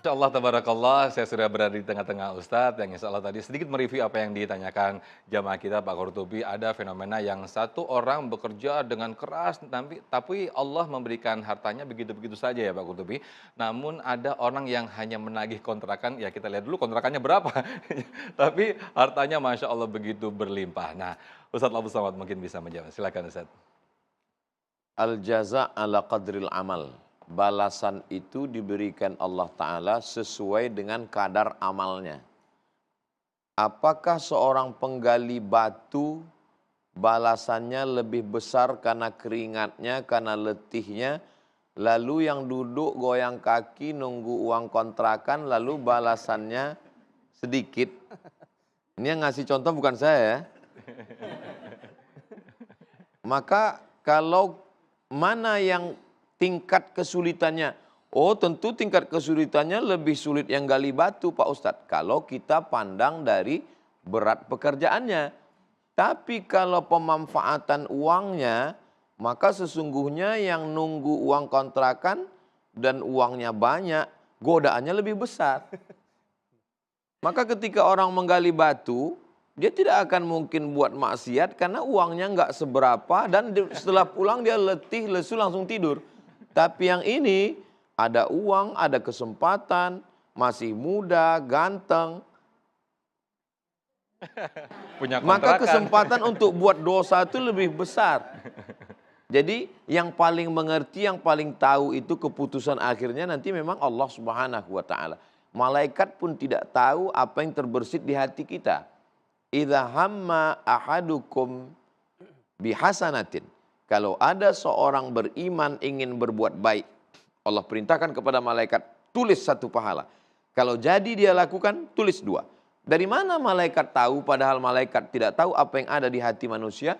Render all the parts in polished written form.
Masya Allah, tabarakallah, saya sudah berada di tengah-tengah Ustadz yang insya Allah tadi sedikit mereview apa yang ditanyakan jamaah kita Pak Qurtubi. Ada fenomena yang satu orang bekerja dengan keras, tapi Allah memberikan hartanya begitu-begitu saja ya Pak Qurtubi. Namun ada orang yang hanya menagih kontrakan, ya kita lihat dulu kontrakannya berapa. Tapi hartanya Masya Allah begitu berlimpah. Nah, Ustadz Abu Samad mungkin bisa menjawab. Silakan Ustadz. Al jaza ala qadril amal. Balasan itu diberikan Allah Ta'ala sesuai dengan kadar amalnya. Apakah seorang penggali batu balasannya lebih besar karena keringatnya, karena letihnya, lalu yang duduk goyang kaki nunggu uang kontrakan, lalu balasannya sedikit? Ini yang ngasih contoh bukan saya ya. Maka kalau mana yang tingkat kesulitannya? Oh tentu tingkat kesulitannya lebih sulit yang gali batu Pak Ustadz. Kalau kita pandang dari berat pekerjaannya. Tapi kalau pemanfaatan uangnya, maka sesungguhnya yang nunggu uang kontrakan dan uangnya banyak, godaannya lebih besar. Maka ketika orang menggali batu, dia tidak akan mungkin buat maksiat karena uangnya nggak seberapa dan setelah pulang dia letih, lesu langsung tidur. Tapi yang ini ada uang, ada kesempatan, masih muda, ganteng. Punya Maka kontrakan. kesempatan untuk buat dosa itu lebih besar. Jadi yang paling mengerti, yang paling tahu itu keputusan akhirnya nanti memang Allah Subhanahu wa Ta'ala. Malaikat pun tidak tahu apa yang terbersit di hati kita. Idza hamma ahadukum bihasanatin. Kalau ada seorang beriman ingin berbuat baik, Allah perintahkan kepada malaikat, tulis 1 pahala. Kalau jadi dia lakukan, tulis 2. Dari mana malaikat tahu padahal malaikat tidak tahu apa yang ada di hati manusia?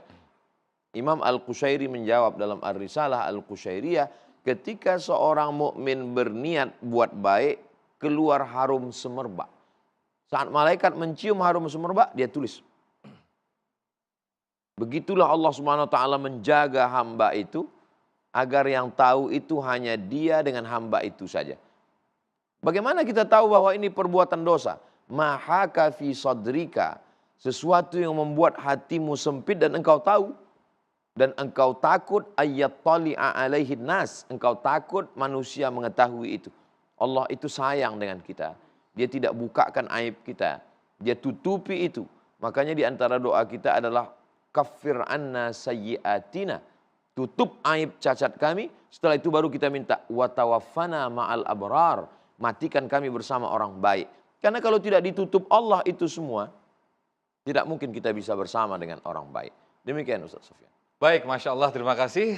Imam Al-Qushairi menjawab dalam Ar-Risalah Al-Qushairiyah, ketika seorang mukmin berniat buat baik, keluar harum semerbak. Saat malaikat mencium harum semerbak, dia tulis. Begitulah Allah Subhanahu wa Ta'ala menjaga hamba itu, agar yang tahu itu hanya dia dengan hamba itu saja. Bagaimana kita tahu bahwa ini perbuatan dosa? Mahaka fi sadrika, sesuatu yang membuat hatimu sempit dan engkau tahu. Dan engkau takut ayat tali'a alaihi nas, engkau takut manusia mengetahui itu. Allah itu sayang dengan kita. Dia tidak bukakan aib kita. Dia tutupi itu. Makanya di antara doa kita adalah kaffir anna sayyiatina. Tutup aib cacat kami. Setelah itu baru kita minta wa tawaffana ma'al abrar. Matikan kami bersama orang baik. Karena kalau tidak ditutup Allah itu semua, tidak mungkin kita bisa bersama dengan orang baik. Demikian Ustaz Sofyan. Baik, Masya Allah, terima kasih.